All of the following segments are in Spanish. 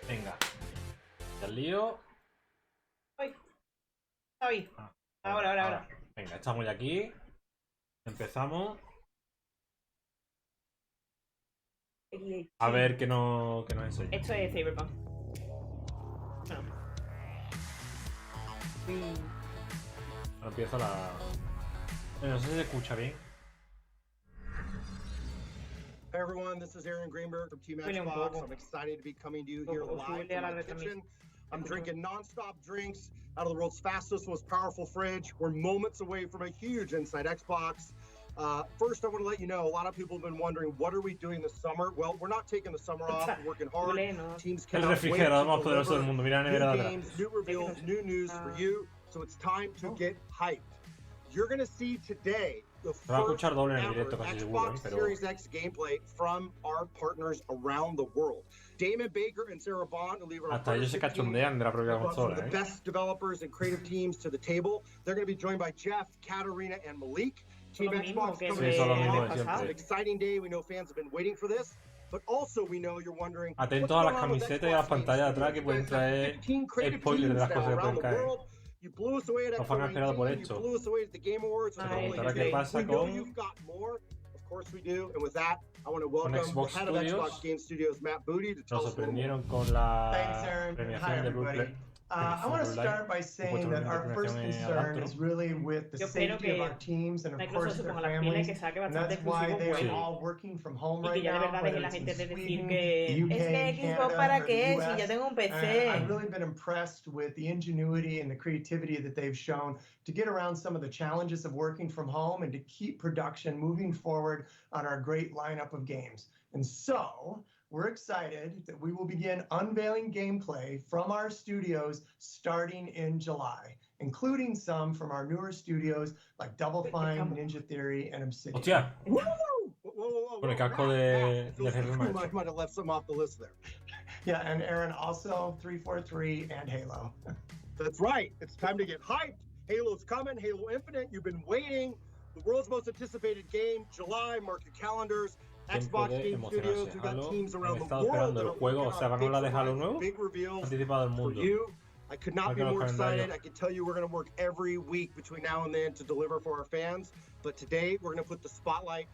Venga. Ya el lío. Uy. Ahí. Ah, Ahora. Venga, estamos ya aquí. Empezamos. A ver qué nos enseña. Esto es Cyberpunk. Bueno. Ahora empieza la... No sé si se escucha bien. Hey everyone, this is Aaron Greenberg from Team Xbox. I'm excited to be coming to you here live from my kitchen. I'm drinking non-stop drinks out of the world's fastest, most powerful fridge. We're moments away from a huge Inside Xbox. First, I want to let you know, a lot of people have been wondering, what are we doing this summer? Well, we're not taking the summer off. We're working hard. Teams cannot wait to deliver new games, new reveals, new news for you. So it's time to get hyped. You're going to see today the first ever Xbox Series X gameplay from our partners around the world. Damon Baker and Sarah Bond will leave our the best developers and creative teams to the table. They're going to be joined by Jeff, Katarina, and Malik. Team Xbox coming in. It's an exciting day. We know fans have been waiting for this. But also we know you're wondering, atento a las camisetas y a las pantallas de atrás que pueden traer spoilers de las cosas que pueden caer. You blew us away at Los fan han esperado por you esto. blew us away at the Game Awards. Se preguntará qué pasa we know con you've got more. Of course we do. And with that, I want to welcome the Xbox head of Xbox Game Studios, Matt Booty, to tell Nos us a little more. sorprendieron con la Thanks, Aaron. Hi, premiación de everybody. Brooklyn. I want to start by saying that our first concern is really with the safety of our teams and, of course, their families. And that's why they are all working from home right now, whether it's in Sweden, the UK, Canada, or the US. And I've really been impressed with the ingenuity and the creativity that they've shown to get around some of the challenges of working from home and to keep production moving forward on our great lineup of games. And so we're excited that we will begin unveiling gameplay from our studios starting in July, including some from our newer studios like Double Fine, Ninja Theory, and Obsidian. ¡Hostia! Whoa. Con el casco de I might have left some off the list there. Yeah, and Aaron, also 343 and Halo. That's right. It's time to get hyped. Halo's coming. Halo Infinite. You've been waiting. The world's most anticipated game. July. Mark your calendars. Xbox Game Studios. We've got teams around the world that are working on big reveals for you. I could not be more excited. I can tell you we're going to work every week between now and then to deliver for our fans. But today we're going to put the spotlight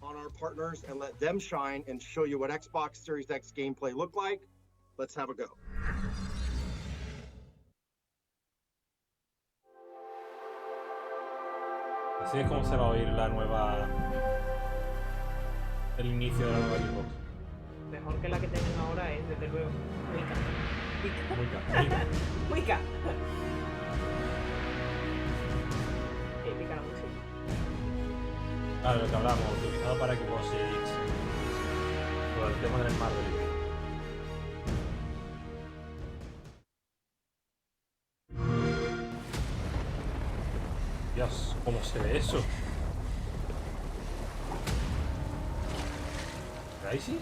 on our partners and let them shine and show you what Xbox Series X gameplay look like. Let's have a go. Así es como se va a oír la nueva... el inicio de la nueva Xbox. Mejor que la que tienen ahora es, desde luego. Muy ca. Épica la música. Claro, lo que hablamos, utilizado para Xbox Series X. Por el tema del Marvel. Dios, ¿cómo se ve eso? ¿Crisis?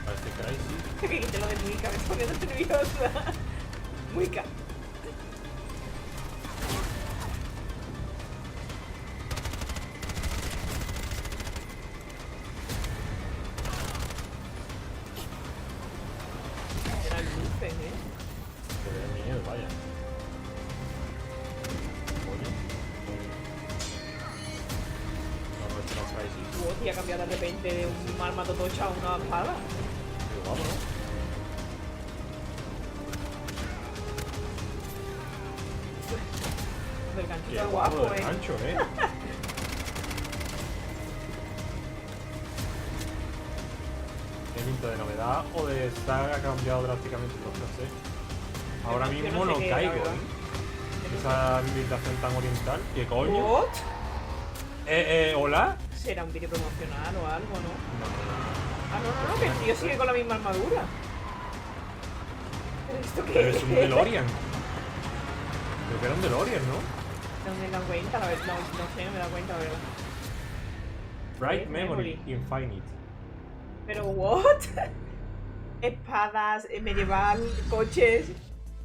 Parece Crisis. Que quite lo de Muica, me estoy poniendo nerviosa. Muica. Eran luces, Se ve miedo, vaya. Oye. No, esto no es Crisis. Hostia, ha cambiado de repente de un arma totocha a una espada. Qué guapo, ¿no? El gancho Qué está guapo guapo, el gancho, ¿Qué pinta de novedad o de estar ha cambiado drásticamente? No sé. Ahora mismo no caigo, Esa ambientación tan oriental. ¿Qué coño? ¿What? ¿Hola? Será un vídeo promocional o algo, ¿no? No. Ah, no, que el tío sigue con la misma armadura. ¿Pero esto qué Pero es? es un DeLorean. Creo que era un DeLorean, ¿no? No me he dado cuenta, la verdad. No sé, no me he dado cuenta, la verdad. Bright Memory Infinite. Pero, ¿what? Espadas, medieval, coches.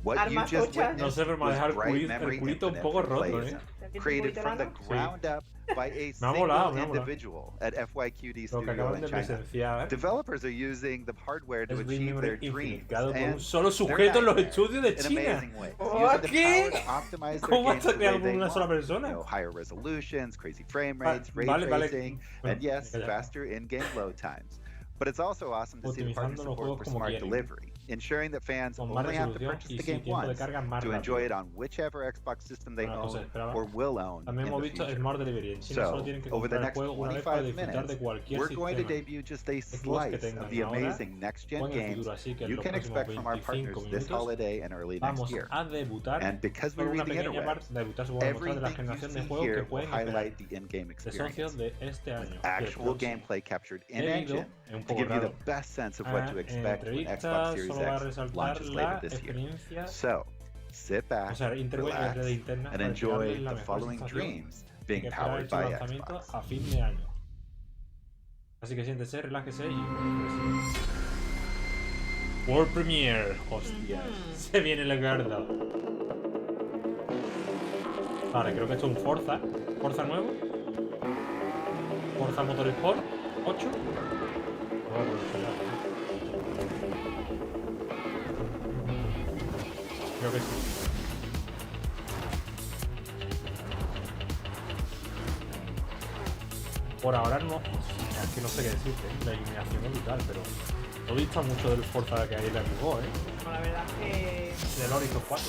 What you just witnessed No sé, pero me ha was dejado bright el memory culito un infinite poco from roto, Blazon, created from the ground up by a Me ha single molado, me ha molado. individual at FYQD Lo que Studio acaban in de China. presenciar Developers are using the hardware to es Dream achieve their Memory Infinite, dreams, creado por un and solo their sujeto en los nightmares estudios de in China. amazing ways, ¿Por using the qué? power to optimize their ¿Cómo games está the way creado por they una sola want. persona? Higher resolutions, crazy frame rates, ray Vale, tracing, bueno, and yes, me callo. faster in-game load times. But it's also awesome to see the partner Optimizando los support juegos for como smart quieren, delivery, ensuring that fans con más only have to resolución purchase y the sí, game tiempo de once carga más to enjoy it rápido. on whichever Xbox system they Una cosa own esperaba. or will own También in hemos the visto future. Smart Delivery. En China solo So, tienen que over the comprar el next juego una vez para 25 disfrutar de minutes, cualquier we're going to sistema debut just a Xbox que slice of tengan the ahora amazing next-gen o en el games futuro. Así que en you los can próximos expect from our 25 partners this minutos holiday and early next vamos year. a debutar And because we con una read the pequeña parte, interwebs, debutar supongo que mostrar de la everything you generación de see juegos que here will pueden esperar highlight the in-game de socios experience, de este with año. y el actual próximo. gameplay captured He leído, in-engine es un to poco give you the raro, best sense of what to en expect when Xbox entrevistas Series solo va a X resaltar launches later la this year. experiencia, So, sit o back, sea, relax, interna and para enjoy entregarles la the mejor following sensación dreams de being que esperar powered dicho by lanzamiento Xbox. a fin de año. Así que siéntese, relájese y pues, World Premiere, hostia, se viene la garda. Vale, creo que esto es un Forza nuevo. Forza Motorsport 8. Creo que sí. Por ahora no, es que no sé qué decirte, la iluminación es brutal, pero no dista mucho del Forza que hay en la jugó, No, la verdad es que del Horizon 4.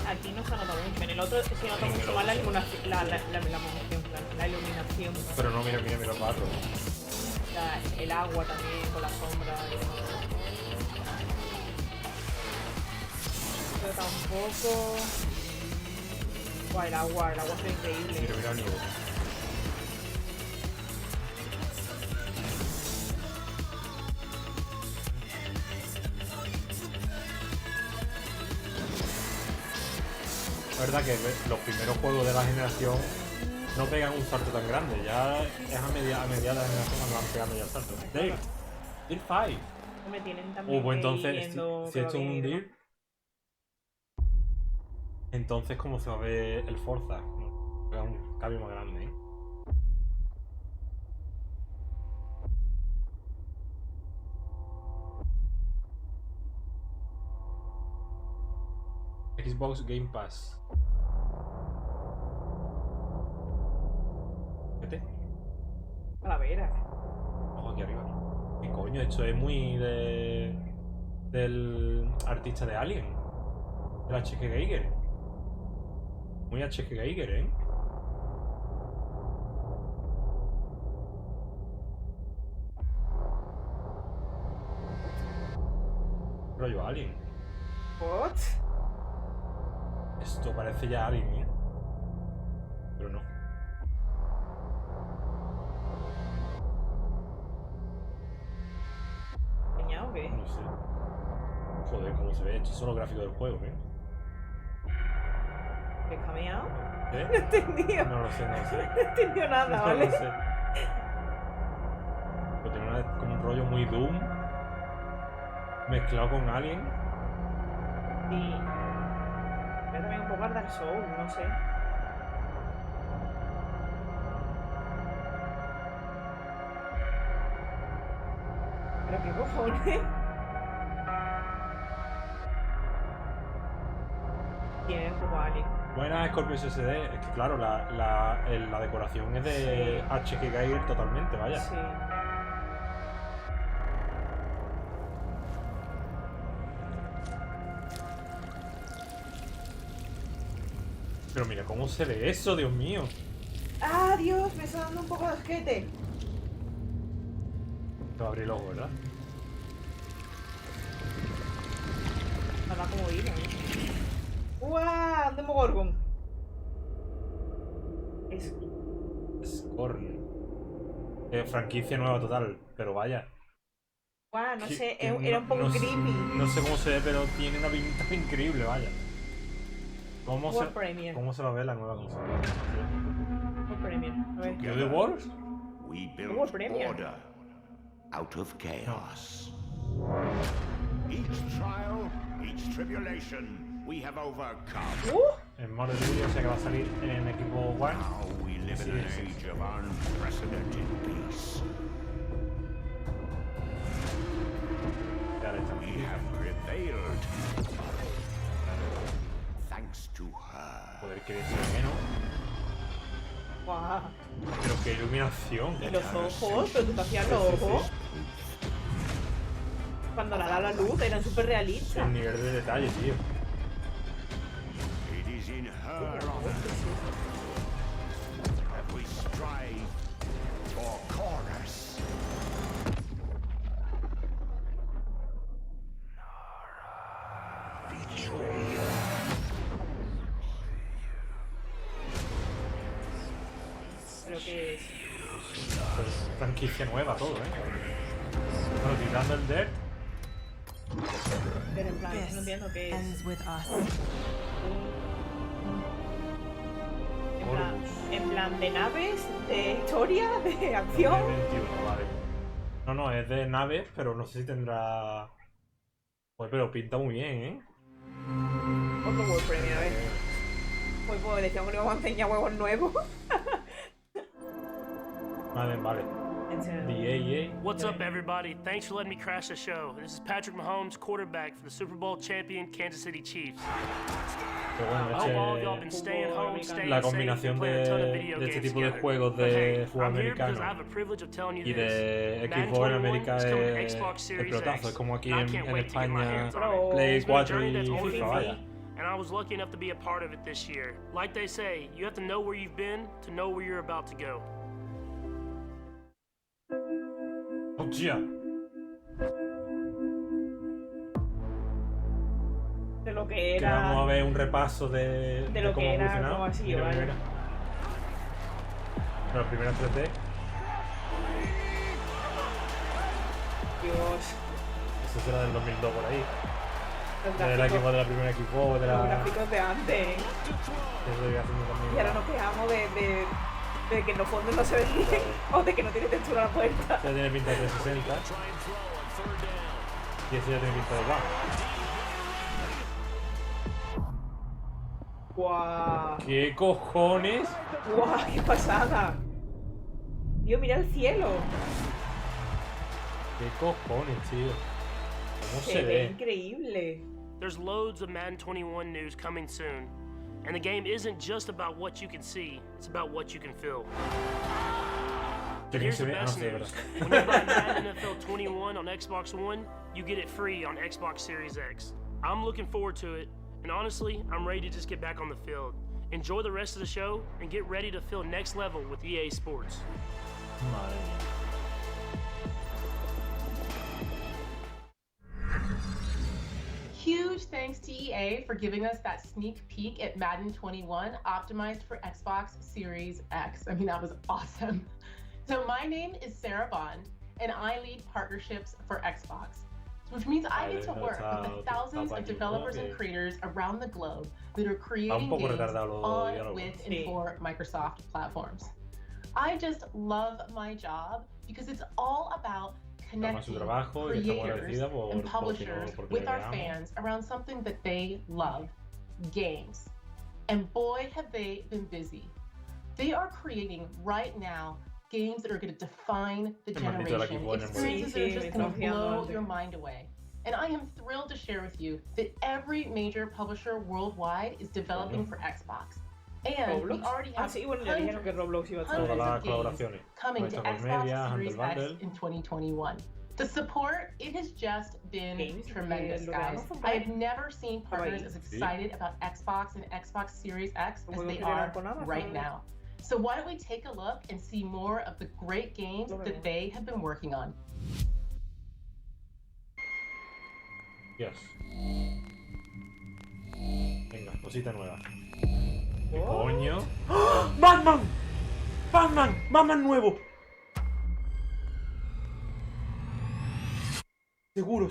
aquí no se nota mucho. En el otro se nota mucho más la iluminación, la iluminación. Pero no, mira el 4. El agua también con la sombra. Pero tampoco. Buah, el agua es increíble. Mira el nivel. La verdad que los primeros juegos de la generación no pegan un salto tan grande, ya es a media de la generación cuando van pegando ya el salto. Dale, Deal 5. Me tienen también Pues entonces, yendo, si esto es un Deal, entonces ¿cómo se va a ver el Forza? No, pega un cambio más grande, ¿eh? Xbox Game Pass. Vete. Calavera. Ojo aquí arriba. ¿Qué coño? Esto es muy del artista de Alien. Del H.G. Geiger. Muy H.G. Geiger, ¿eh? Rollo Alien. What? Esto parece ya Alien, ¿eh? Pero no. ¿Peñado o qué? No sé. Joder, cómo se ve. Estos son los gráficos del juego, ¿eh? ¿Qué cameado? ¿Eh? No he entendido. No lo sé. No he entendido nada, No ¿vale? lo sé. Pero tiene como un rollo muy Doom mezclado con Alien. Sí. Pero también un poco al Dark Souls, no sé. ¿Pero qué cojones? Tiene un poco Alien. Buena Scorpio SSD. Es que claro, la decoración es de H.G. Geiger totalmente, vaya. Sí. Pero mira cómo se ve eso, Dios mío. ¡Ah, Dios! Me está dando un poco de asquete. Te va a abrir el ojo, ¿verdad? Nada como ir, ¿eh? ¡Guau! Demogorgon. Es. Scorn. Franquicia nueva total, pero vaya. ¡Guau! No sé, Que era un poco no sé- creepy. No sé cómo se ve, pero tiene una pinta increíble, vaya. ¿Cómo World Premiere. ¿Cómo se va a ver la nueva consola? World Premiere. A ver. ¿Yo de Wars? We World built Premiere. order out of chaos. Each trial Each tribulation we have overcome. En modo de vídeo, o sea que va a salir en equipo One. Now we live in an age of unprecedented peace. We have prevailed. Thanks to her. Joder, que deseo, ¿no? Guau. Pero qué iluminación. Y los ojos, pero tú te hacías los ojos. Cuando la da la luz, eran súper realistas. El nivel de detalle, tío. It is in her honor that we strive for chorus. Creo que es. Pues, franquicia nueva todo, Bueno, quitando el Dirt. Pero en plan, no entiendo qué es. En plan de naves, de historia, de acción. 2021, vale. No, es de naves, pero no sé si tendrá... Pues pero pinta muy bien, Otro World Premiere, a ver. Pues decíamos que íbamos a enseñar huevos nuevos. Vale. What's up, everybody? Thanks for letting me crash the show. This is Patrick Mahomes, quarterback for the Super Bowl champion Kansas City Chiefs. I hope all of y'all been staying home, staying la safe, combinación and playing a ton of video de este games tipo de together. juegos But hey, de fútbol I'm here because americano I have a privilege of telling you y this. de Madden Xbox en 21 América is coming to es Xbox el Series pelotazo, X. es como aquí I en can't wait to get my España hands on it. Play It's been a 4 journey y that's only FIFA, been vaya. me, and I was lucky enough to be a part of it this year. Like they say, you have to know where you've been to know where you're about to go. ¡Hostia! De lo que Que era. vamos a ver un repaso de lo cómo que ha era, evolucionado. cómo ha sido, Mira, vale. mira. Pero la primera 3D. Dios. Eso será del 2002 por ahí. Los Del gráficos, equipo de la primera equipo, de la... los gráficos de antes. Eso iba haciendo también. Y ahora nos quejamos de que los fondos no se ven bien o de que no tiene textura la puerta. Ya tiene pinta de 360. Y ese ya tiene pinta de One. ¡Guau! ¿Qué cojones? ¡Guau! ¡Qué pasada! Tío, mira el cielo. ¿Qué cojones, tío? ¿Cómo se Se ve ve? increíble. There's loads of Madden 21 news coming soon. And the game isn't just about what you can see, it's about what you can feel. ¿Qué Here's se the ve? Ah, no best sé, news. verdad. When you buy Madden NFL 21 on Xbox One, you get it free on Xbox Series X. I'm looking forward to it, and honestly, I'm ready to just get back on the field. Enjoy the rest of the show, and get ready to feel next level with EA Sports. Madre mía. Huge thanks to EA for giving us that sneak peek at Madden 21 optimized for Xbox Series X. I mean, that was awesome. So my name is Sarah Bond, and I lead partnerships for Xbox, which means I get to work with the thousands of developers and creators around the globe that are creating games on, with, and for Microsoft platforms. I just love my job because it's all about connecting creators and publishers with our fans around something that they love, games. And boy, have they been busy. They are creating right now games that are going to define the generation, experiences that are just going to blow your mind away. And I am thrilled to share with you that every major publisher worldwide is developing for Xbox. And we already have hundreds of games coming to Xbox Series X in 2021. The support, it has just been tremendous, guys. I have never seen partners as excited about Xbox and Xbox Series X as they are right now. So why don't we take a look and see more of the great games that they have been working on. Yes. Venga, cosita nueva. ¿Qué coño? ¡Oh! ¡Batman! ¡Batman! ¡Batman nuevo! Seguro.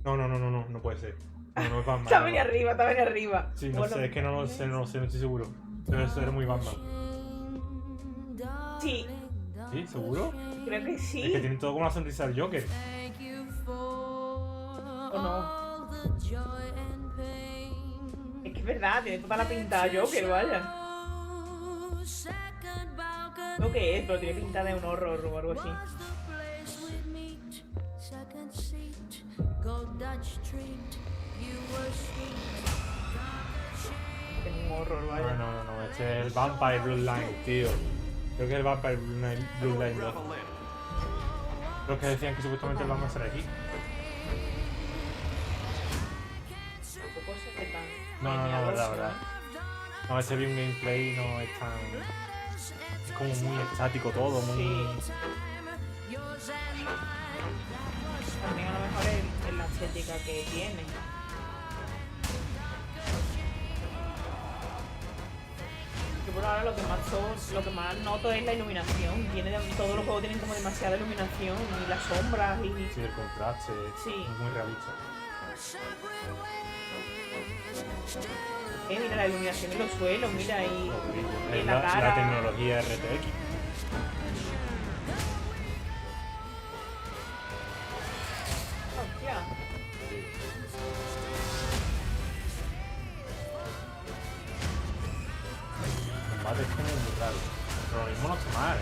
No puede ser. No es Batman. Está bien arriba. Sí, no sé, es que no sé, no estoy seguro. Debe ser muy Batman. Sí. ¿Sí? ¿Seguro? Creo que sí. Es que tiene todo como la sonrisa del Joker. ¿O no? Es que es verdad, tiene toda la pinta de Joker, vaya. Lo que es, pero tiene pinta de un horror o algo así. Es un horror, vaya. No, este es el Vampire Bloodline, tío. Creo que es el Vampire Bloodline 2. Los que decían que supuestamente lo vamos a hacer aquí. Tampoco se ve tan... No, verdad. No, ese vi un gameplay no es tan... Es como muy estático todo, muy... Sí. También a lo mejor es la estética que tiene. Yo por ahora lo que más noto es la iluminación. Todos los juegos tienen como demasiada iluminación y las sombras y... Sí, el contraste, sí. Es muy realista. Mira la iluminación en los suelos, mira ahí en la cara. La tecnología RTX. Hostia. El combate es como muy raro. Pero lo mismo no está mal,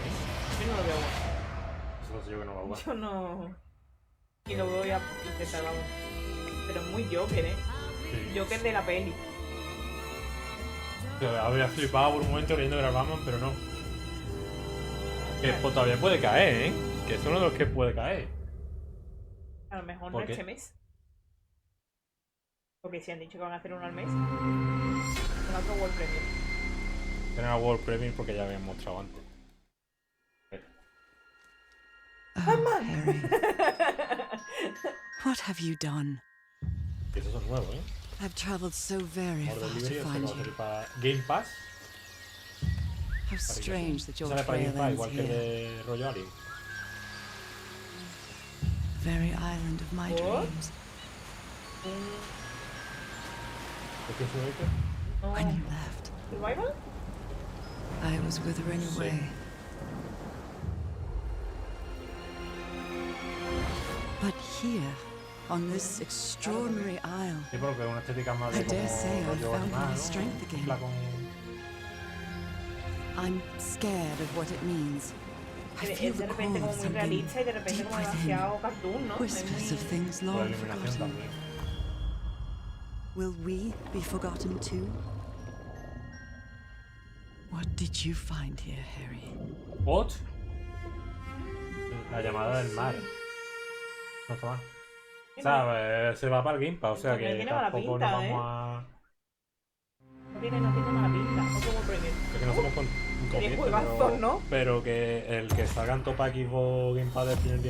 Yo no lo veo bueno. Eso lo sé yo que no lo veo. Yo no... Y lo voy a intentar, vamos. Pero es muy Joker, Sí. Joker de la peli. Yo habría flipado por un momento creyendo que era Batman, pero no. Que pues, todavía puede caer, Que es uno de los que puede caer. A lo mejor no ¿Por qué? este mes. Porque si han dicho que van a hacer uno al mes. Con otro World Premiere. Tener a World Premiere porque ya habían mostrado antes. Oh, Harry. What have you done? Y esos son nuevos, I've traveled so very Por far to delivery, find o sea, you. para Game Pass. How strange that your Sale para Game trail Pass, ends igual que el here. de rollo Alien. Very island of my What? dreams. ¿Por qué fue esto? No. When you left, ¿Survival? I was withering away. But here, on this extraordinary isle, Sí, porque es una estética más I de dare say como I've rollo found animal, my ¿no? strength again. Mezcla con... I'm scared of what it means. I feel Es de the repente call como of muy something realista y de repente deep como within. demasiado cartoon, ¿no? Es Whispers of muy... things Por la long iluminación forgotten. también. Will we be forgotten too? What did you find here, Harry? What? La llamada del mar. No está mal. O sea, se va para el Game Pass, o sea También que tiene mala tampoco pinta, nos vamos a... No tiene mala pinta. No como Premier. Es que no somos Sería juegazo, pero, ¿no? pero que el que salga en Topa Xbox Game Pass desde el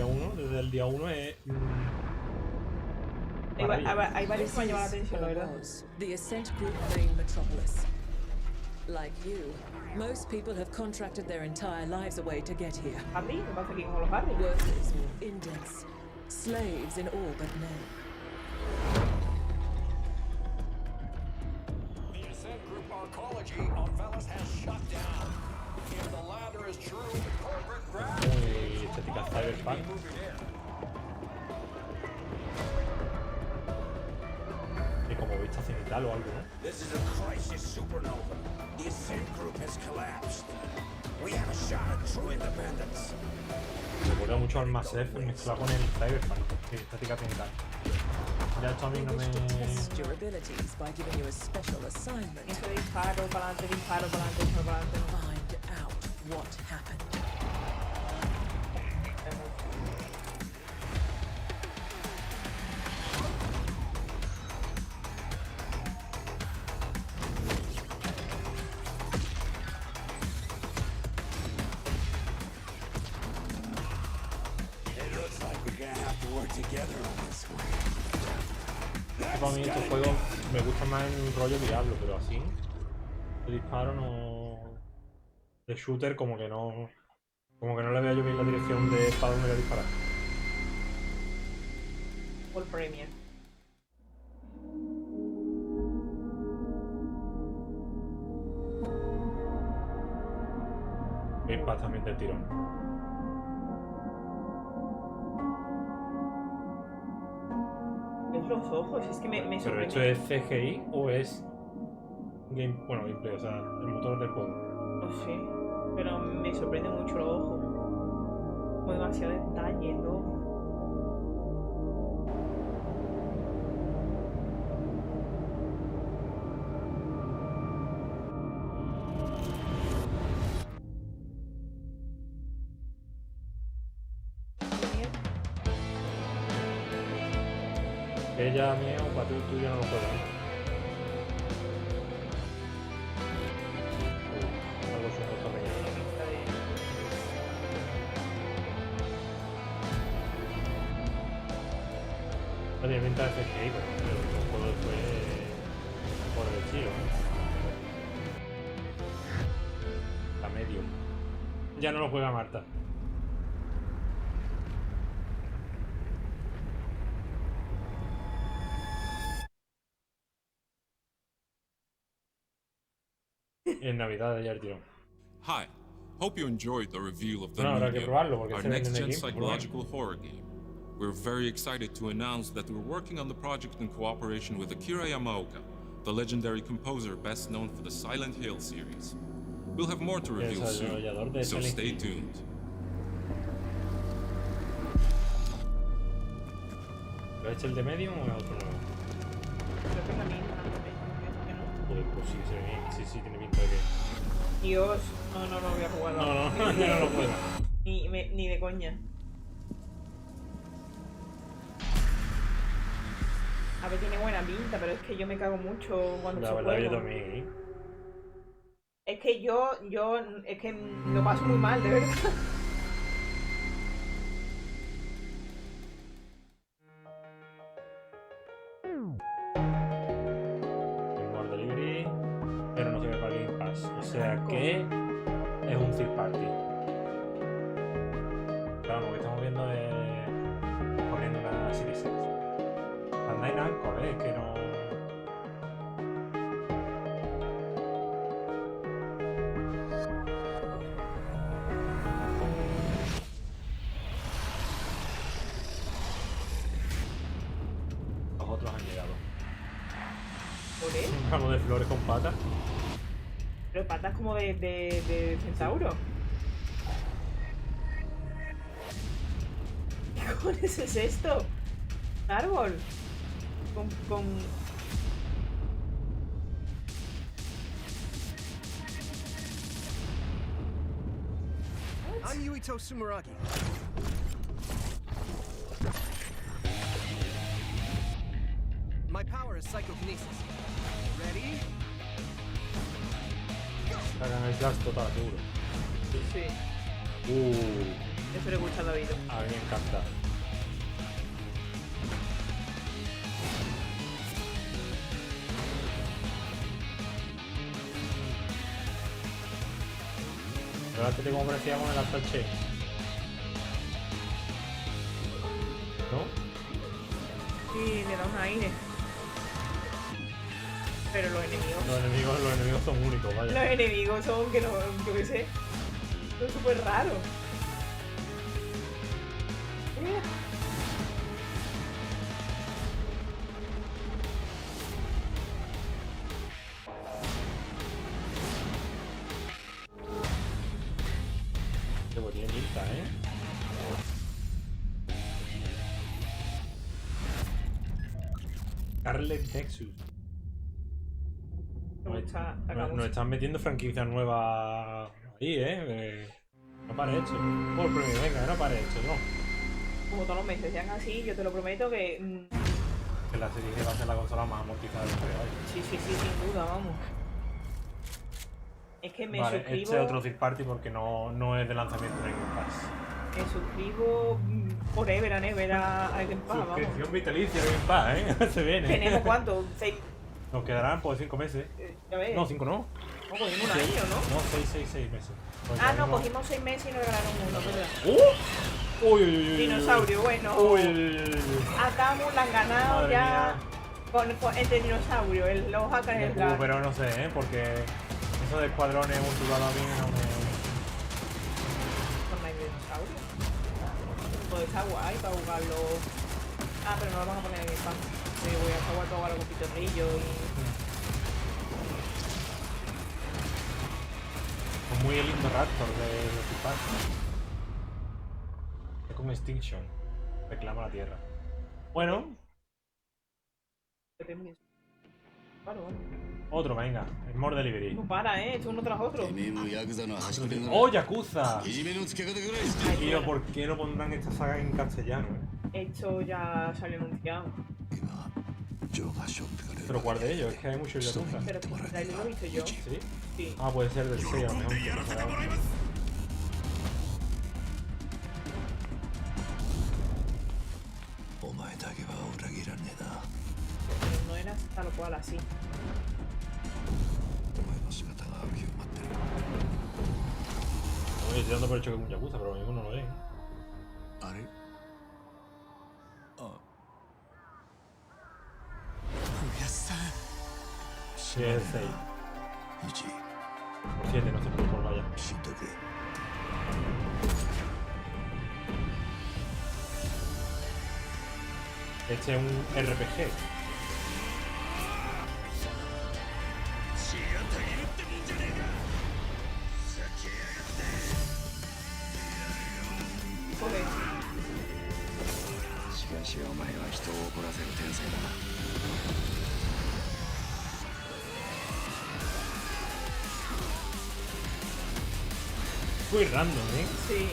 día 1 es... Hay varios que me han llamado la atención, la verdad. The Ascent Group named Metropolis. Like you, most people have contracted their entire lives away to get here. Harry, ¿qué pasa aquí como los Harry? Workers or indents, slaves in all but name. The Ascent Group arcology on Velas has shut down. If the latter is true, corporate graft muy estética cyberpunk. Y como vista cenital o algo, ¿no? This is a crisis supernova. The Ascent Group has collapsed. We have a shot at true independence. Me recuerda mucho al Mass Effect mezclado con el cyberpunk. Sí, estética cenital. Ya esto a mí no me... Test your abilities by giving you a special assignment. Eso de disparo para adelante, disparo para adelante. Find out what happened. It looks like we're gonna have to work together on this one. Para mí estos juegos me gustan más en un rollo diablo, pero así de disparo no... De shooter como que no le veo yo bien la dirección de para dónde voy a disparar. World Premier. Game Pass también del tirón. Es los ojos, es que me ¿Pero sorprende. esto es CGI o es gameplay, o sea, el motor del juego? No sé, pero me sorprende mucho los ojos. Con demasiado detalle en los ojos. Ella mío, para tú ya no lo juegas, ¿no? Algo supuesto mañana. No tiene pinta de CGI, pero el juego después por el estilo, ¿eh? La medium. Ya no lo juega Marta. En Navidad ya el tirón. Hi, hope you enjoyed the reveal of the No, habrá que new probarlo porque our se vende en next-gen el game, psychological horror game. We're very excited to announce that we're working on the project in cooperation with Akira Yamaoka, the legendary composer best known for the Silent Hill series. We'll have more to reveal soon, so stay tuned. ¿Lo ha hecho el de Medium o es otro nuevo? Creo que es la misma, ¿no? Joder, pues sí, se ve bien. Sí, tiene pinta de que... Dios, no lo voy a jugar. No, ya no lo juego. Ni de coña. A ver, tiene buena pinta, pero es que yo me cago mucho cuando La se verdad juego. yo también, ¿eh? Es que yo es que lo paso muy mal, de verdad. More Delivery, pero no se ve para Game Pass. O sea que es un third party. Claro, lo que estamos viendo es poniendo una Series X. Bandai Namco, que no... Los otros han llegado. ¿Por Un ramo de flores con patas. Pero patas como de centauro. ¿Qué cojones es esto? Árbol. Con... I'm Yuito Sumeragi. My power is psychokinesis. Ready? Hagan el flash total, seguro. Sí. Eso le gusta a David. A mí me encanta. Fíjate cómo parecía con el Astral Chain. ¿No? Sí, le da un aire. Pero los enemigos son únicos, vaya. Los enemigos son que no, yo qué sé. Son súper raros. Qué bonita pinta, ¿eh? Scarlet Nexus. Nos están metiendo franquicias nuevas ahí, no para esto. Por premio, venga, no para esto, no. Como todos los meses sean así, yo te lo prometo que... Que la serie G va a ser la consola más amortizada de la historia, vaya. Sí, sin duda, vamos. Es que me suscribo... Este es otro third party porque no es de lanzamiento de Game Pass. Me suscribo forever and ever a Game Pass, vamos. Suscripción vitalicia a Game Pass, Se viene. ¿Tenemos cuánto? 6... Nos quedarán pues 5 meses. Ya ves. No, 5 no. No, cogimos un año, ¿no? No, 6 meses. Pues no, cogimos 6 meses y nos regalaron uno, ¿verdad? Uy. Dinosaurio, bueno. Atamu la han ganado. Madre ya. Con este dinosaurio, los hackers del gas. Pero no sé, porque eso de escuadrones multijugador a mí no me... ¿No hay dinosaurio? Pues está guay para jugarlo. Pero no lo vamos a poner en el pan. Sí, voy a jugar todo con pitorrillo y... Es muy lindo Raptor de Tipar. Es como Extinction. Reclama la Tierra. Bueno. Claro, bueno. Otro, venga. El More Delivery. No para, esto uno tras otro. ¡Oh, Yakuza! Tío, ¿por qué no pondrán esta saga en castellano? Esto ya salió anunciado. Pero ¿cuál de ellos? Es que hay muchos Yakuza. Pero el trailer lo he visto yo. ¿Sí? Sí. Ah, puede ser del 6 a lo mejor. Pero no era tal cual así. Oye, estoy dando por hecho que es un Yakuza, pero lo mismo no lo es. Sí, es el 6. 7, no sé por cuál vaya. Este es un RPG. Joder. Muy random, ¿eh? Sí.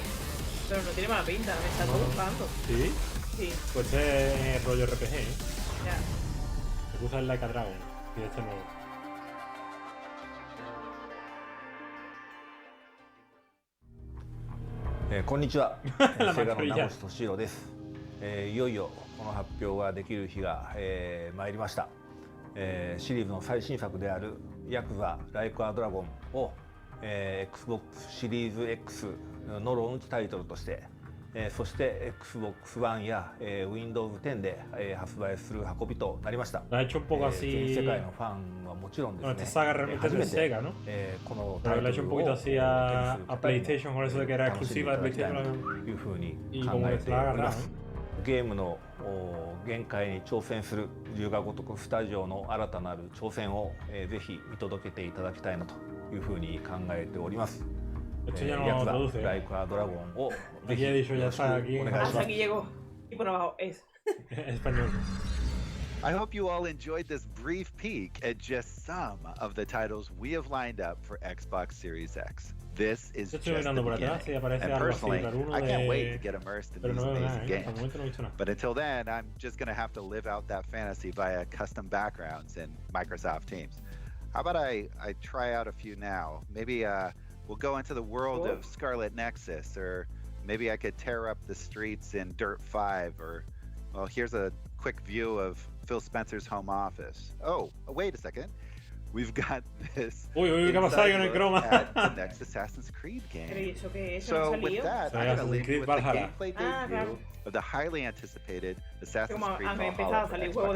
Pero no tiene mala pinta, me está gustando. ¿Sí? Sí. Pues este es rollo RPG, ¿eh? Ya. Yakuza es Like a Dragon. Y este nuevo. こんにちは。セガの名越俊弘です。いよいよこの発表ができる日が、参りました。シリーズの最新作であるヤクザライクアドラゴンを、Xbox シリーズ X のローンチタイトルとして、そして Xbox One や、Windows 10で、発売する運びとなりました。全世界のファンはもちろんですね、初めて、このタイトルを手にする方にも、楽しんでいただきたいというふうに考えております。ゲームの限界に挑戦する龍が如くスタジオの新たなる挑戦を、ぜひ見届けていただきたいなというふうに考えております。ヤクザライクアドラゴンをぜひよろしくお願いします。 Hasta aquí llegó. Y por abajo es. Español. I hope you all enjoyed this brief peek at just some of the titles we have lined up for Xbox Series X. This is just the beginning. And personally, I can't wait to get immersed in these amazing games. But until then, I'm just going to have to live out that fantasy via custom backgrounds in Microsoft Teams. How about I try out a few now? Maybe we'll go into the world of Scarlet Nexus, or maybe I could tear up the streets in Dirt 5, or, well, here's a quick view of Phil Spencer's home office. Oh, wait a second. We've got this inside look at the next Assassin's Creed game. So with that, I'm going to leave you with the gameplay debut of the highly anticipated Assassin's Creed Valhalla for Xbox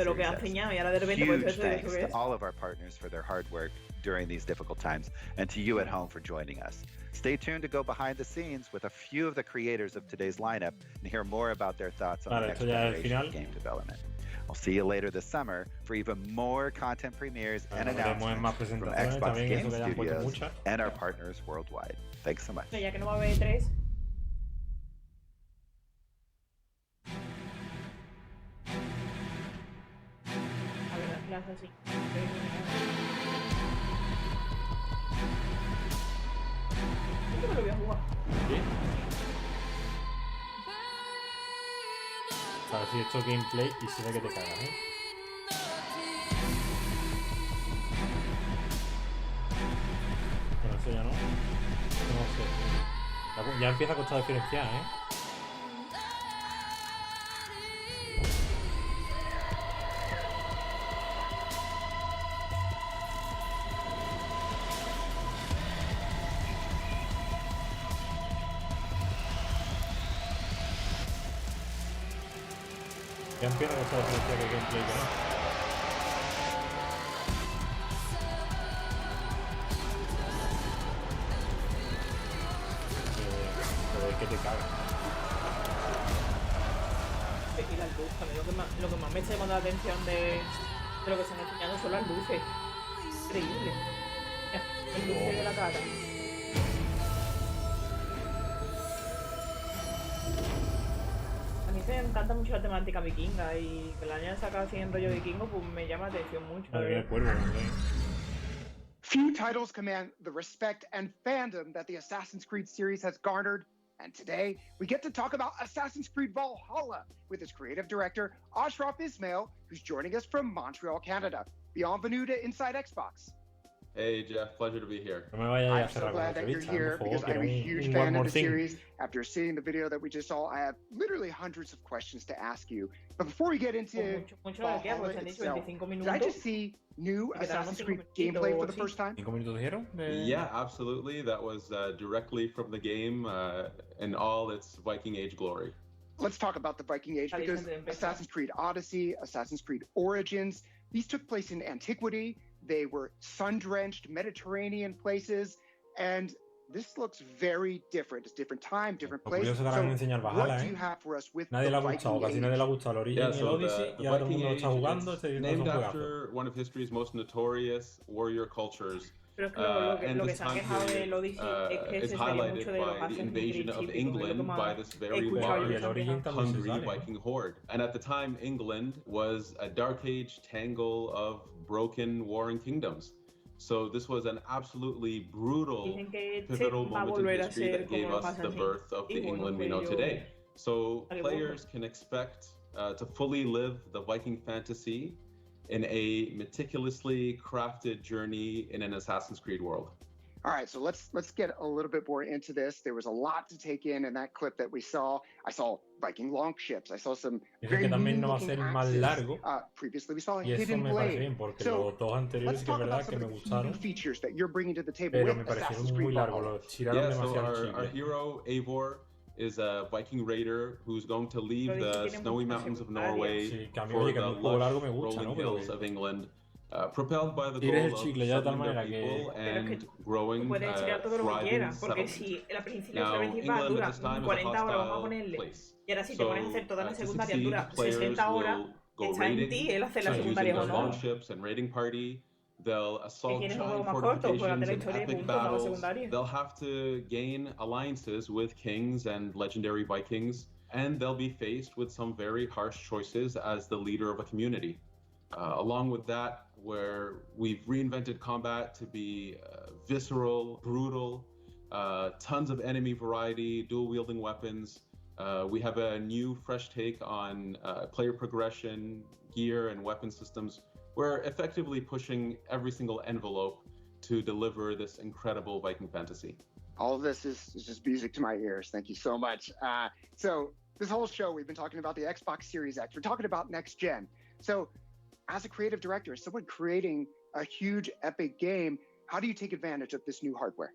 Series X. Huge thanks to all of our partners for their hard work during these difficult times, and to you at home for joining us. Stay tuned to go behind the scenes with a few of the creators of today's lineup and hear more about their thoughts on the next generation of game development. I'll see you later this summer for even more content premieres and announcements from Xbox Game Studios and our partners worldwide. Thanks so much. Ya que no va a haber 3. A ver, las así. Yo me lo voy a jugar. ¿Sí? Para si esto es gameplay y se ve que te cagas, ¿eh? Bueno, eso ya no. No sé. Ya empieza a costar diferenciar, ¿eh? Ya empieza a costar diferenciar el gameplay, ¿no? Que te cagas. gusta. A mí lo que más me está llamando la atención de lo que están enseñando son las luces. Increíble. Mira, el luce de la cara. A mí me encanta mucho la temática vikinga y que la hayan sacado así en rollo vikingo, pues me llama la atención mucho. Few titles command the respect and fandom that the Assassin's Creed series has garnered, and today we get to talk about Assassin's Creed Valhalla with its creative director, Ashraf Ismail, who's joining us from Montreal, Canada. Bienvenue to Inside Xbox. Hey Jeff, pleasure to be here. I'm so glad that you're here because I'm a huge fan of the series. After seeing the video that we just saw, I have literally hundreds of questions to ask you. But before we get into Valhalla itself, did I just see new Assassin's Creed gameplay for the first time? Yeah, absolutely. That was directly from the game in all its Viking Age glory. Let's talk about the Viking Age because Assassin's Creed Odyssey, Assassin's Creed Origins, these took place in antiquity. They were sun-drenched Mediterranean places, and this looks very different. It's different time, different place. So what do you have for us with the Viking Age? The Viking Age is named after one of history's most notorious warrior cultures. And this time period is highlighted by the invasion of England by this very large, hungry Viking horde. And at the time, England was a Dark Age tangle of broken warring kingdoms. So this was an absolutely brutal, pivotal moment in history that gave us the birth of the England we know today. So players can expect to fully live the Viking fantasy in a meticulously crafted journey in an Assassin's Creed world. All right, so let's get a little bit more into this. There was a lot to take in that clip that we saw. I saw Viking longships. I saw some very new-looking axes. Previously, we saw a hidden blade. So let's talk about some of the key new features that you're bringing to the table with Assassin's Creed Valhalla. Yeah, so our hero, Eivor, is a Viking raider who's going to leave the snowy mountains of Norway for the lush rolling hills of England, propelled by the goal of serving their people and growing, thriving settlement. Now, England at this time is a hostile place. So, to succeed, players will go raiding, using their longships and raiding party. They'll assault giant fortifications and epic battles. They'll have to gain alliances with kings and legendary Vikings, and they'll be faced with some very harsh choices as the leader of a community. Along with that, where we've reinvented combat to be visceral, brutal, tons of enemy variety, dual-wielding weapons. We have a new, fresh take on player progression, gear, and weapon systems. We're effectively pushing every single envelope to deliver this incredible Viking fantasy. All of this is just music to my ears. Thank you so much. So this whole show, we've been talking about the Xbox Series X. We're talking about next gen. So as a creative director, as someone creating a huge epic game, how do you take advantage of this new hardware?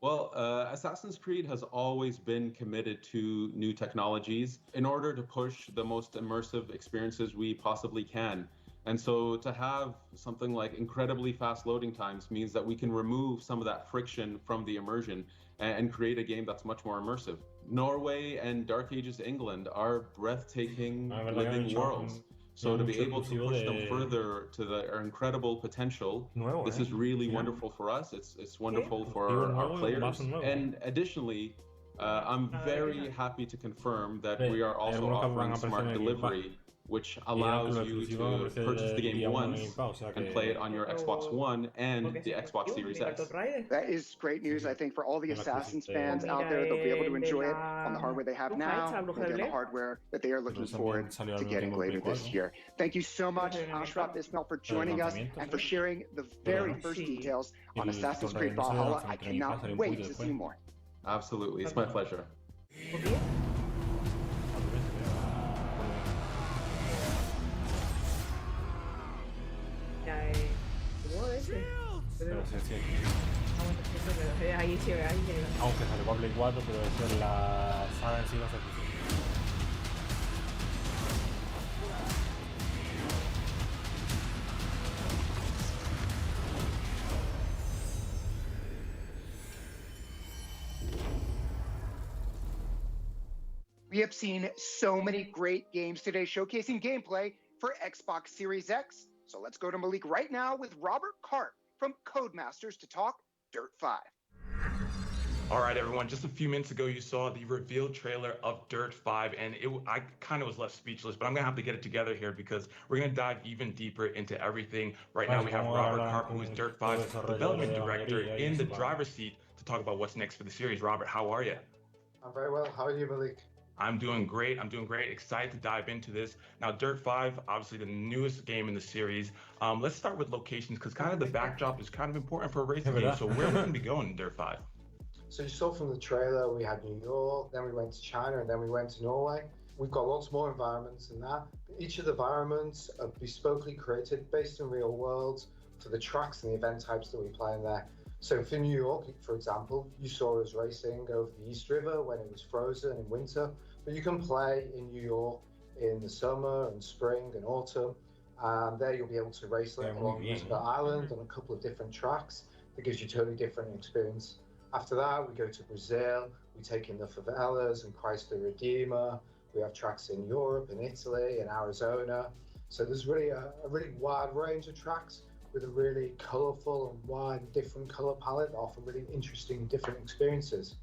Well, Assassin's Creed has always been committed to new technologies in order to push the most immersive experiences we possibly can. And so to have something like incredibly fast loading times means that we can remove some of that friction from the immersion and create a game that's much more immersive. Norway and Dark Ages England are breathtaking living worlds. So to be able to push them further to their incredible potential, this is really wonderful for us. It's wonderful for our players. And additionally, I'm very happy to confirm that we are also offering smart delivery, which allows you to purchase the game once and play it on your Xbox One and the Xbox Series X. That is great news, I think, for all the Assassins fans out there. They'll be able to enjoy it on the hardware they have now, and on the hardware that they are looking forward to getting later this year. Thank you so much, Ashraf Ismail, for joining us and for sharing the very first details on Assassin's Creed Valhalla. I cannot wait to see more. Absolutely, it's my pleasure. Aunque salió para Play 4, pero eso es la saga en sí no se puso. We have seen so many great games today showcasing gameplay for Xbox Series X. So let's go to Malik right now with Robert Karp from Codemasters to talk Dirt 5. All right, everyone, just a few minutes ago, you saw the reveal trailer of Dirt 5, and I kind of was left speechless, but I'm going to have to get it together here because we're going to dive even deeper into everything. Right now, we have Robert Karp, who is Dirt 5's development director, in the driver's seat to talk about what's next for the series. Robert, how are you? I'm very well. How are you, Malik? I'm doing great. Excited to dive into this. Now, Dirt 5, obviously the newest game in the series. Let's start with locations because kind of the backdrop is kind of important for a racing game. So where are we going to be going in Dirt 5? So you saw from the trailer, we had New York, then we went to China, and then we went to Norway. We've got lots more environments than that. Each of the environments are bespokely created based in real worlds for the tracks and the event types that we play in there. So for New York, for example, you saw us racing over the East River when it was frozen in winter, but you can play in New York in the summer and spring and autumn. And there you'll be able to race along Roosevelt Island on a couple of different tracks. That gives you a totally different experience. After that, we go to Brazil, we take in the favelas and Christ the Redeemer. We have tracks in Europe, in Italy, in Arizona. So there's really a really wide range of tracks with a really colorful and wide different color palette that offer really interesting different experiences.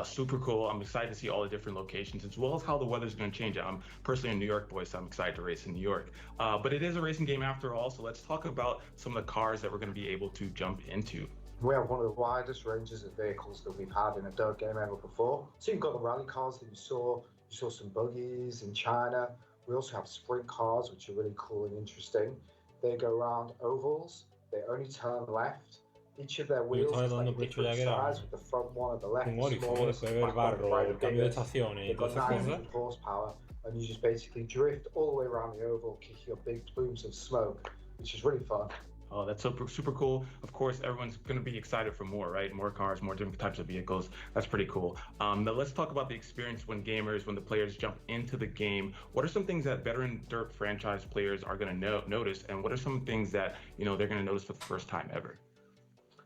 Super cool. I'm excited to see all the different locations as well as how the weather's going to change. I'm personally a New York boy, so I'm excited to race in New York. But it is a racing game after all, so let's talk about some of the cars that we're going to be able to jump into. We have one of the widest ranges of vehicles that we've had in a dirt game ever before. So you've got the rally cars that you saw some buggies in China. We also have sprint cars, which are really cool and interesting. They go around ovals, they only turn left. Each of their wheels is like different size, with the front one at the left, the smallest, the back one at the right, the biggest. They've got 900 horsepower, and you just basically drift all the way around the oval, kicking up big plumes of smoke, which is really fun. Oh, that's super cool. Of course, everyone's going to be excited for more, right? More cars, more different types of vehicles. That's pretty cool. Now let's talk about the experience when the players jump into the game. What are some things that veteran Dirt franchise players are going to notice, and what are some things that they're going to notice for the first time ever?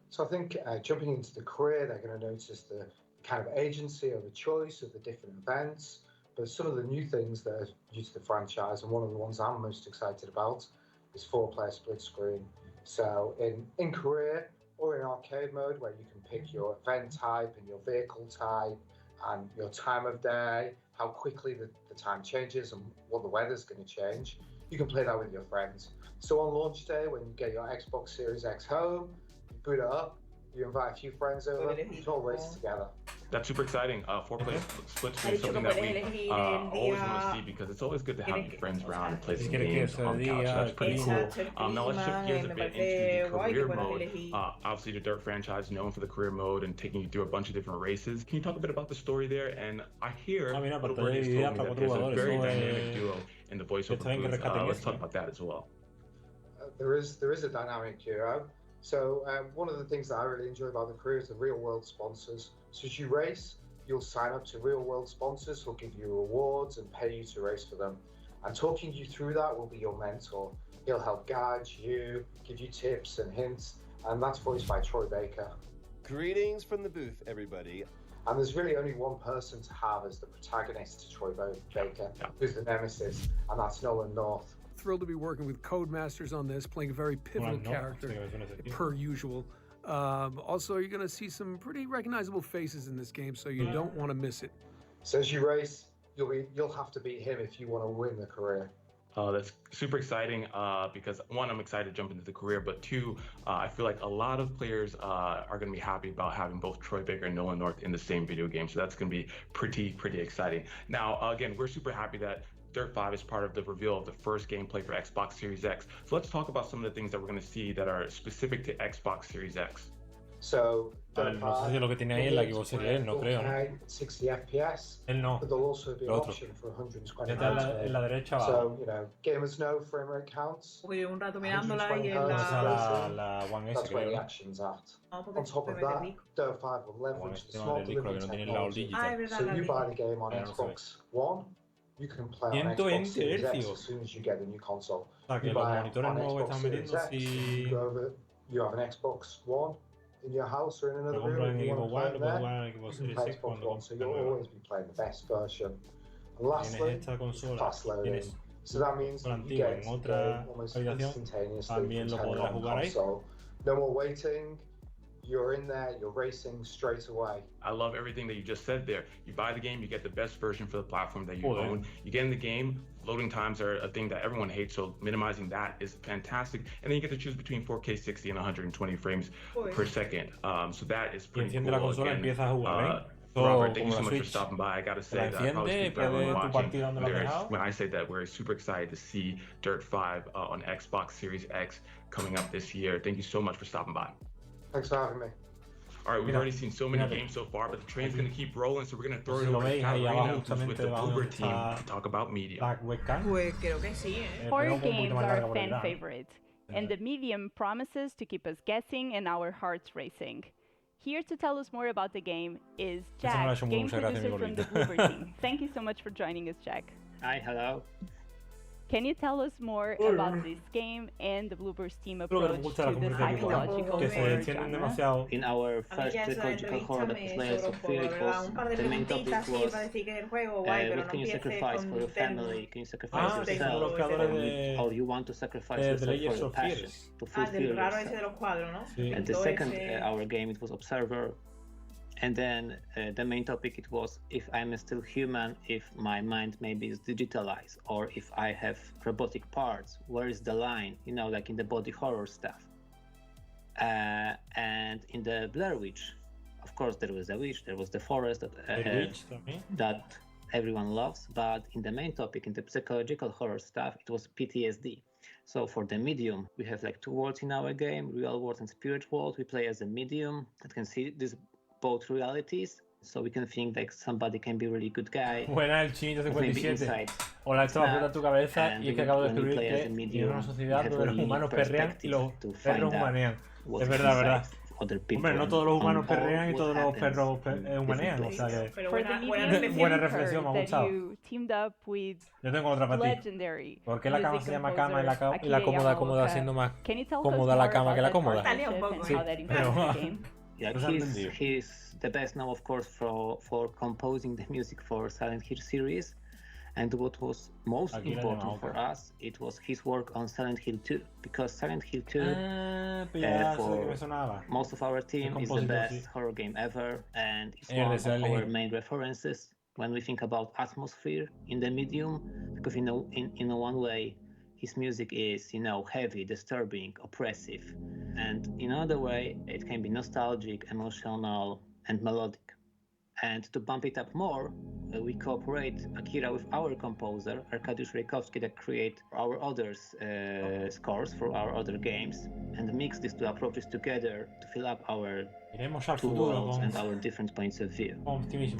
So I think jumping into the career, they're going to notice the kind of agency or the choice of the different events. But some of the new things that are due to the franchise, and one of the ones I'm most excited about, is 4-player split screen. So in career or in arcade mode, where you can pick your event type and your vehicle type and your time of day, how quickly the time changes and what the weather's going to change, you can play that with your friends. So on launch day, when you get your Xbox Series X home, you boot it up, you invite a few friends over, you can all race together. That's super exciting. 4-player split screen is something that we always want to see because it's always good to have your friends around and play some games on the couch. So that's pretty cool. Now let's shift gears a bit into the career mode. Obviously, the Dirt franchise is known for the career mode and taking you through a bunch of different races. Can you talk a bit about the story there? And I hear little birdies told me that there's a very dynamic duo in the voiceover booth. Let's talk about that as well. There is a dynamic duo. So one of the things that I really enjoy about the career is the real world sponsors. So as you race, you'll sign up to real world sponsors who'll give you rewards and pay you to race for them. And talking you through that will be your mentor. He'll help guide you, give you tips and hints, and that's voiced by Troy Baker. Greetings from the booth, everybody. And there's really only one person to have as the protagonist to Troy Baker, who's the nemesis, and that's Nolan North. Thrilled to be working with Codemasters on this, playing a very pivotal character, per usual. Also, you're going to see some pretty recognizable faces in this game, so you don't want to miss it. So as you race, you'll have to beat him if you want to win the career. That's super exciting because one, I'm excited to jump into the career, but two, I feel like a lot of players are going to be happy about having both Troy Baker and Nolan North in the same video game. So that's going to be pretty exciting. Now, again, we're super happy that Dirt 5 is part of the reveal of the first gameplay for Xbox Series X. So let's talk about some of the things that we're going to see that are specific to Xbox Series X. So, no sé si lo que tiene ahí es la Xbox Series, no creo, ¿no? 60 FPS. Él no. But there'll also be an option for 120 FPS. En la derecha abajo. So, gamers know frame rate counts. Voy un rato mirándola y en la One S, that's where the action's at. On top of that, Dirt 5 will leverage the small delivery technology. So you buy the game on Xbox One, you can play on Xbox Series X as soon as you get the new console. You buy it on Xbox Series X, you go over, you have an Xbox One in your house or in another room, and you want to play there, you can play Xbox One, so you'll always be playing the best version. Lastly, fast loading. So that means that you get into the game almost instantaneously from turning on the console. No more waiting. You're in there, you're racing straight away. I love everything that you just said there. You buy the game, you get the best version for the platform that you own. You get in the game, loading times are a thing that everyone hates, so minimizing that is fantastic. And then you get to choose between 4K 60 and 120 frames per second. So that is pretty cool. Again, Robert, thank you so much for stopping by. I gotta say that I probably speak for everyone watching when I say that we're super excited to see Dirt 5 on Xbox Series X coming up this year. Thank you so much for stopping by. Thanks for having me. All right, we've already seen so many games so far, but the train's going to keep rolling, so we're going to throw it over to Katarina, who's with the Bluebird team, to talk about media. Pues creo que sí, Horror games are a fan favorite, and the medium promises to keep us guessing and our hearts racing. Here to tell us more about the game is Jack, game producer from the Bluebird team. Thank you so much for joining us, Jack. Hi, hello. Can you tell us more about this game and the Bluebird's team approach to the psychological horror genre? In our first psychological horror Layers of Fear, it was, the main topic was, what can you sacrifice for your family? Can you sacrifice yourself? Or you want to sacrifice yourself for your passion, to fulfill yourself? And the second, our game, it was Observer. And then the main topic, it was if I'm still human, if my mind maybe is digitalized, or if I have robotic parts, where is the line, you know, like in the body horror stuff. And in the Blair Witch, of course, there was a witch, there was the forest that everyone loves, but in the main topic, in the psychological horror stuff, it was PTSD. So for the medium, we have like two worlds in our game, real world and spirit world. We play as a medium that can see this both realities, so we can think like somebody can be a really good guy. Buena el Chinito 57. Hola, esto va a explotar tu cabeza y es que acabo de descubrir que en una sociedad donde los humanos perrean y los perros humanean. Es verdad, verdad. Hombre, no todos los humanos perrean y todos los perros humanean, o sea que... Buena reflexión, me ha gustado. Yo tengo otra para ti. ¿Por qué la cama se llama cama y la cómoda siendo más cómoda la cama que la cómoda? Sí, pero... Yeah, he's the best now, of course, for composing the music for Silent Hill series. And what was most important for us, it was his work on Silent Hill 2. Because Silent Hill 2, for most of our team, is the best horror game ever. And it's one of our main references when we think about atmosphere in the medium. Because, you know, in one way, his music is, you know, heavy, disturbing, oppressive. And in another way, it can be nostalgic, emotional, and melodic. And to bump it up more, we cooperate, Akira, with our composer, Arkadiusz Rejkowski, that create our other scores for our other games, and mix these two approaches together to fill up our two worlds and our different points of view.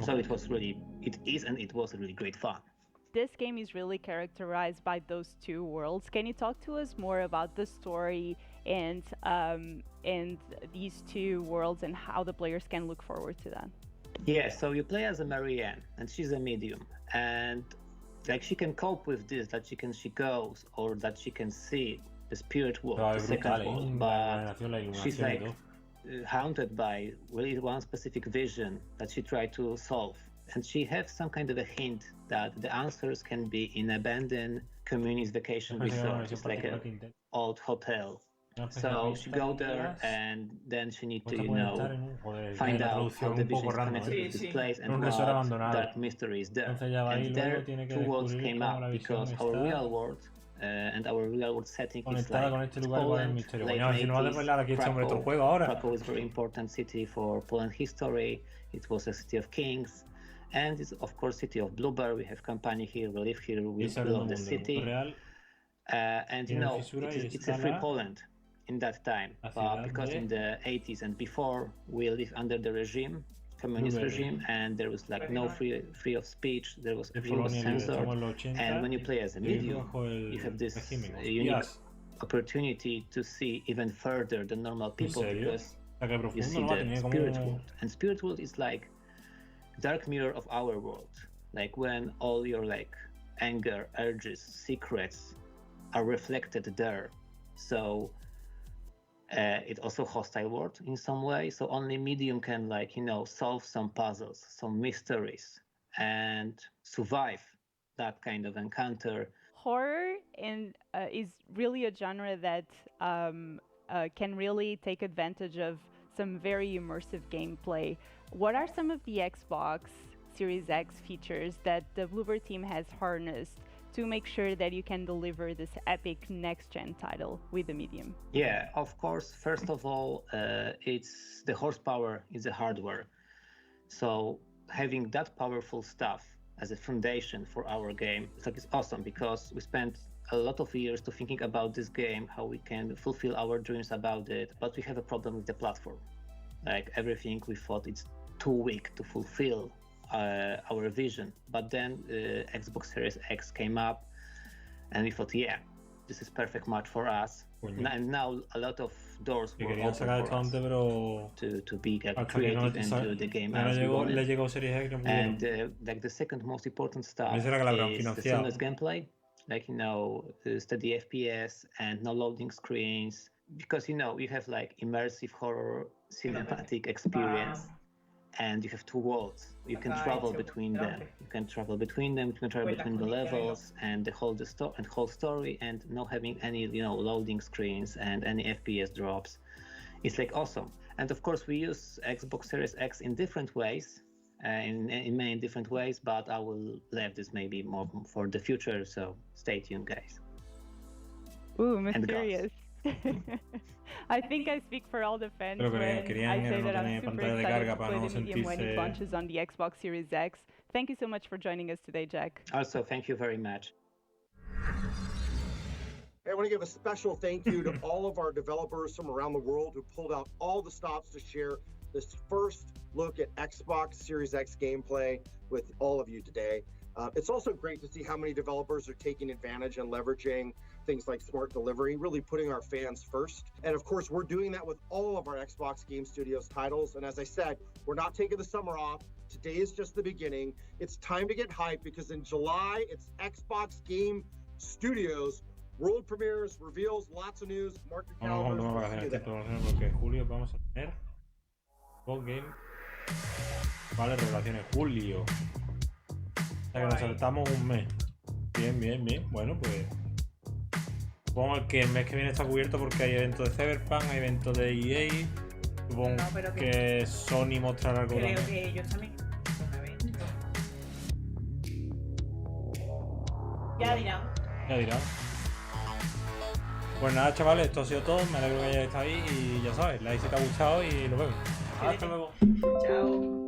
So it was really, it is and it was really great fun. This game is really characterized by those two worlds. Can you talk to us more about the story and these two worlds and how the players can look forward to that? Yeah, so you play as a Marianne, and she's a medium, and like she can cope with this, that she goes, or that she can see the spirit world, the second world, but she's like haunted by really one specific vision that she tried to solve. And she has some kind of a hint that the answers can be in abandoned communist vacation resort. It's like an old hotel. So she go there and then she need to, you know, find out how the vision is connected with this place and what dark mystery is there. And there two worlds came up because our real world and our real world setting is like Poland, late 80s, Krakow is a very important city for Poland history. It was a city of kings. And it's, of course, city of Bluebird. We have company here, we live here, we love the city. And, you know, it's a free Poland in that time. Because in the 80s and before, we lived under the regime, communist regime, and there was like no free of speech, there was everything was censored. And when you play as a medium, you have this unique opportunity to see even further than normal people because you see the spirit world. And spirit world is like dark mirror of our world, like when all your like anger, urges, secrets are reflected there. So it's also hostile world in some way. So only medium can, like, you know, solve some puzzles, some mysteries, and survive that kind of encounter. Horror is really a genre that can really take advantage of some very immersive gameplay. What are some of the Xbox Series X features that the Bloober team has harnessed to make sure that you can deliver this epic next-gen title with the medium? Yeah, of course, first of all, it's the horsepower is the hardware. So having that powerful stuff as a foundation for our game, it's awesome, because we spent a lot of years to thinking about this game, how we can fulfill our dreams about it, but we have a problem with the platform. Like everything, we thought it's too weak to fulfill our vision. But then Xbox Series X came up, and we thought, yeah, this is perfect match for us. And now a lot of doors were open for us to be creative and do the game as we wanted. And like the second most important stuff is the seamless gameplay, like, you know, steady FPS and no loading screens, because, you know, you have like immersive horror cinematic experience. And you have two worlds. You can travel between them. You can travel between the levels and the whole story, and not having any, you know, loading screens and any FPS drops. It's like awesome. And of course, we use Xbox Series X in different ways, in many different ways. But I will leave this maybe more for the future. So stay tuned, guys. Ooh, mysterious. I think I speak for all the fans when I say that I'm super excited to play the medium when it launches on the Xbox Series X. Thank you so much for joining us today, Jack. Also, thank you very much. I want to give a special thank you to all of our developers from around the world who pulled out all the stops to share this first look at Xbox Series X gameplay with all of you today. It's also great to see how many developers are taking advantage and leveraging things like smart delivery, really putting our fans first. And of course, we're doing that with all of our Xbox Game Studios titles. And as I said, we're not taking the summer off. Today is just the beginning. It's time to get hyped, because in July, it's Xbox Game Studios world premieres, reveals, lots of news. Mark your calendars. Porque julio vamos a tener Xbox Game. Vale, Revelaciones, julio. O sea que nos saltamos un mes. Bien. Bueno, pues supongo que el mes que viene está cubierto porque hay eventos de Cyberpunk, hay eventos de EA. Supongo que Sony mostrará algo también. Creo que ellos también son un evento. Ya dirán. Pues nada, chavales, esto ha sido todo. Me alegro que hayáis estado ahí y ya sabes, like si te ha gustado y nos vemos. Hasta luego. Chao.